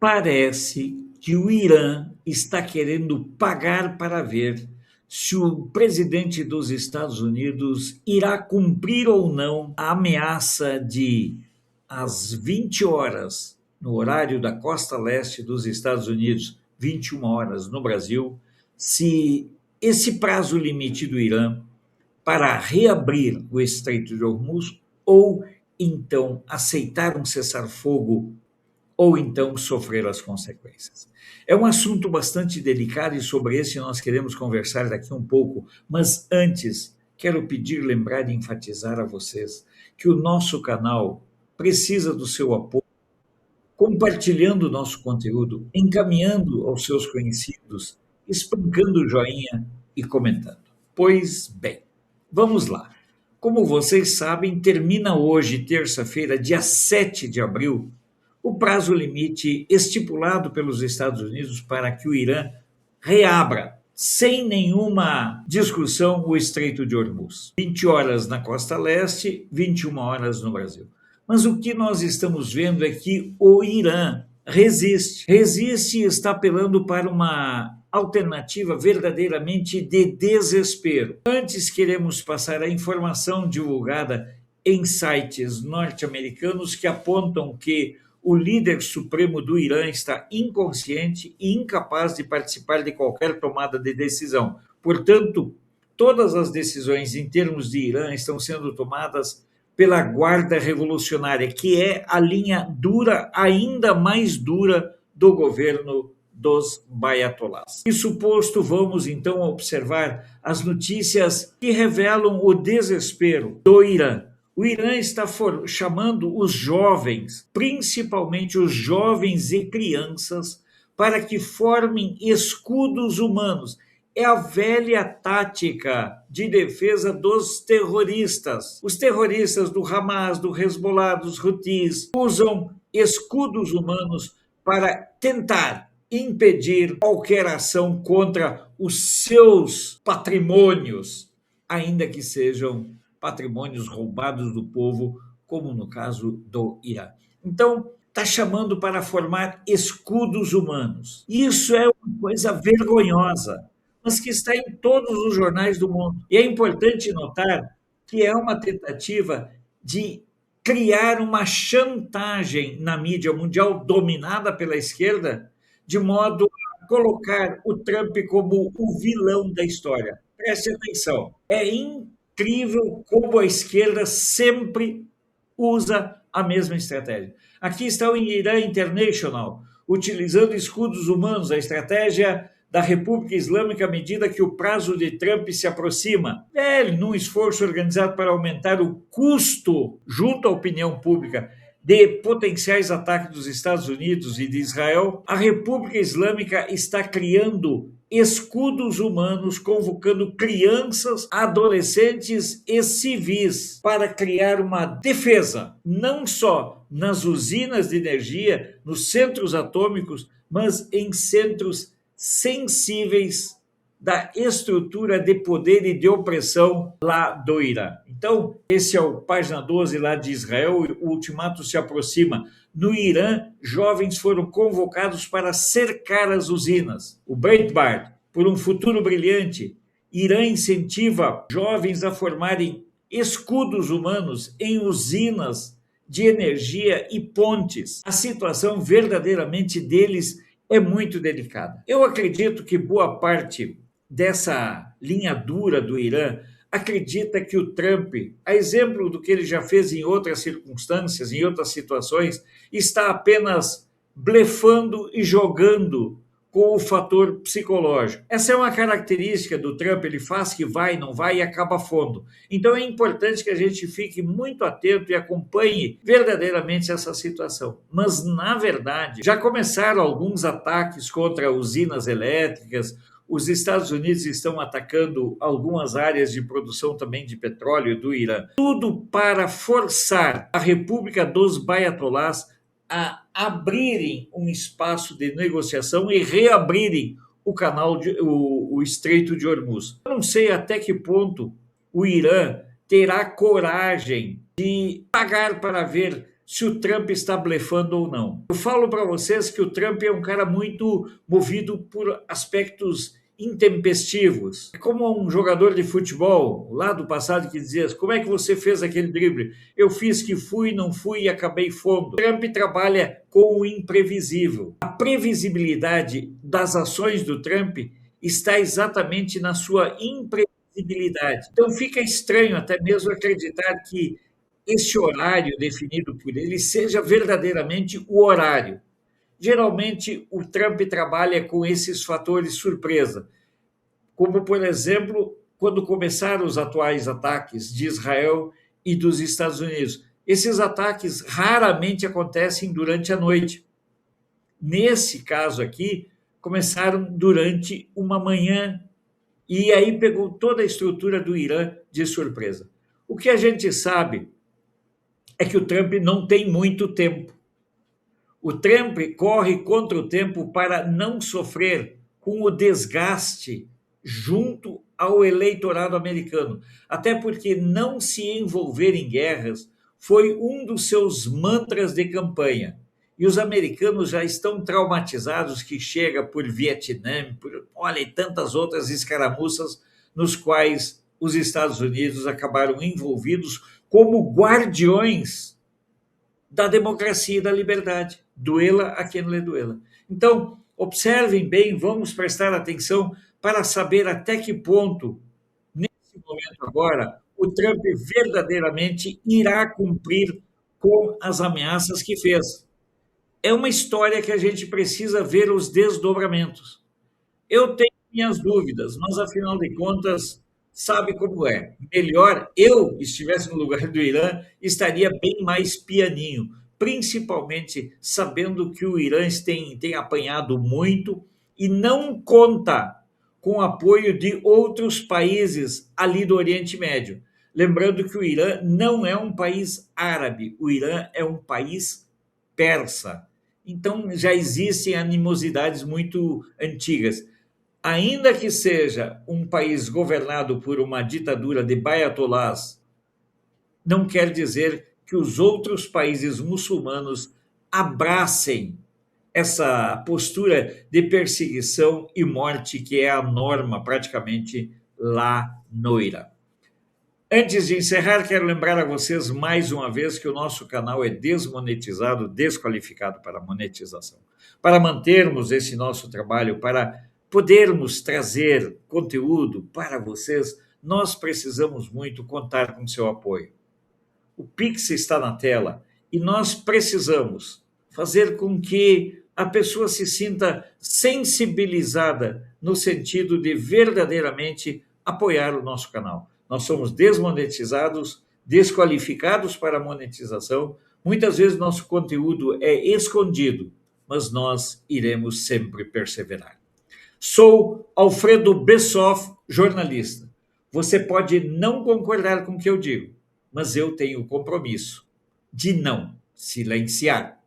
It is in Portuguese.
Parece que o Irã está querendo pagar para ver se o presidente dos Estados Unidos irá cumprir ou não a ameaça de, às 20 horas, no horário da costa leste dos Estados Unidos, 21 horas no Brasil, se esse prazo limite do Irã para reabrir o Estreito de Hormuz ou então aceitar um cessar-fogo ou então sofrer as consequências. É um assunto bastante delicado e sobre esse nós queremos conversar daqui um pouco, mas antes quero pedir, lembrar e enfatizar a vocês que o nosso canal precisa do seu apoio, compartilhando o nosso conteúdo, encaminhando aos seus conhecidos, espancando o joinha e comentando. Pois bem, vamos lá. Como vocês sabem, termina hoje, terça-feira, dia 7 de abril, o prazo limite estipulado pelos Estados Unidos para que o Irã reabra, sem nenhuma discussão, o Estreito de Hormuz. 20 horas na costa leste, 21 horas no Brasil. Mas o que nós estamos vendo é que o Irã resiste e está apelando para uma alternativa verdadeiramente de desespero. Antes, queremos passar a informação divulgada em sites norte-americanos que apontam que o líder supremo do Irã está inconsciente e incapaz de participar de qualquer tomada de decisão. Portanto, todas as decisões em termos de Irã estão sendo tomadas pela Guarda Revolucionária, que é a linha dura, ainda mais dura, do governo dos Baiatolás. Isso posto, vamos então observar as notícias que revelam o desespero do Irã. O Irã está chamando os jovens, principalmente os jovens e crianças, para que formem escudos humanos. É a velha tática de defesa dos terroristas. Os terroristas do Hamas, do Hezbollah, dos Houthis, usam escudos humanos para tentar impedir qualquer ação contra os seus patrimônios, ainda que sejam patrimônios roubados do povo, como no caso do Irã. Então, está chamando para formar escudos humanos. Isso é uma coisa vergonhosa, mas que está em todos os jornais do mundo. E é importante notar que é uma tentativa de criar uma chantagem na mídia mundial dominada pela esquerda, de modo a colocar o Trump como o vilão da história. Preste atenção. É incrível como a esquerda sempre usa a mesma estratégia. Aqui está o Irã International, utilizando escudos humanos, a estratégia da República Islâmica à medida que o prazo de Trump se aproxima. Num esforço organizado para aumentar o custo junto à opinião pública de potenciais ataques dos Estados Unidos e de Israel, a República Islâmica está criando escudos humanos, convocando crianças, adolescentes e civis para criar uma defesa, não só nas usinas de energia, nos centros atômicos, mas em centros sensíveis da estrutura de poder e de opressão lá do Irã. Então, esse é o página 12 lá de Israel, o ultimato se aproxima. No Irã, jovens foram convocados para cercar as usinas. O Breitbart, por um futuro brilhante, Irã incentiva jovens a formarem escudos humanos em usinas de energia e pontes. A situação verdadeiramente deles é muito delicada. Eu acredito que boa parte dessa linha dura do Irã acredita que o Trump, a exemplo do que ele já fez em outras circunstâncias, em outras situações, está apenas blefando e jogando com o fator psicológico. Essa é uma característica do Trump, ele faz que vai, não vai e acaba fundo. Então é importante que a gente fique muito atento e acompanhe verdadeiramente essa situação. Mas, na verdade, já começaram alguns ataques contra usinas elétricas. Os Estados Unidos estão atacando algumas áreas de produção também de petróleo do Irã. Tudo para forçar a República dos Baiatolás a abrirem um espaço de negociação e reabrirem o canal, o Estreito de Hormuz. Eu não sei até que ponto o Irã terá coragem de pagar para ver se o Trump está blefando ou não. Eu falo para vocês que o Trump é um cara muito movido por aspectos intempestivos. É como um jogador de futebol lá do passado que dizia: como é que você fez aquele drible? Eu fiz que fui, não fui e acabei fundo. O Trump trabalha com o imprevisível. A previsibilidade das ações do Trump está exatamente na sua imprevisibilidade. Então fica estranho até mesmo acreditar que esse horário definido por ele seja verdadeiramente o horário. Geralmente, o Trump trabalha com esses fatores surpresa, como, por exemplo, quando começaram os atuais ataques de Israel e dos Estados Unidos. Esses ataques raramente acontecem durante a noite. Nesse caso aqui, começaram durante uma manhã e aí pegou toda a estrutura do Irã de surpresa. O que a gente sabe é que o Trump não tem muito tempo. O Trump corre contra o tempo para não sofrer com o desgaste junto ao eleitorado americano. Até porque não se envolver em guerras foi um dos seus mantras de campanha. E os americanos já estão traumatizados que chega por Vietnã, por, olha, e tantas outras escaramuças nos quais os Estados Unidos acabaram envolvidos como guardiões da democracia e da liberdade. Duela a quem lhe duela. Então, observem bem, vamos prestar atenção para saber até que ponto, nesse momento agora, o Trump verdadeiramente irá cumprir com as ameaças que fez. É uma história que a gente precisa ver os desdobramentos. Eu tenho minhas dúvidas, mas afinal de contas, sabe como é. Melhor eu estivesse no lugar do Irã, estaria bem mais pianinho, principalmente sabendo que o Irã tem apanhado muito e não conta com o apoio de outros países ali do Oriente Médio. Lembrando que o Irã não é um país árabe, o Irã é um país persa. Então já existem animosidades muito antigas. Ainda que seja um país governado por uma ditadura de baiatolás, não quer dizer que os outros países muçulmanos abracem essa postura de perseguição e morte que é a norma praticamente lá no Irã. Antes de encerrar, quero lembrar a vocês mais uma vez que o nosso canal é desmonetizado, desqualificado para monetização. Para mantermos esse nosso trabalho, para podermos trazer conteúdo para vocês, nós precisamos muito contar com seu apoio. O Pix está na tela e nós precisamos fazer com que a pessoa se sinta sensibilizada no sentido de verdadeiramente apoiar o nosso canal. Nós somos desmonetizados, desqualificados para a monetização. Muitas vezes nosso conteúdo é escondido, mas nós iremos sempre perseverar. Sou Alfredo Bessoff, jornalista. Você pode não concordar com o que eu digo, mas eu tenho o compromisso de não silenciar.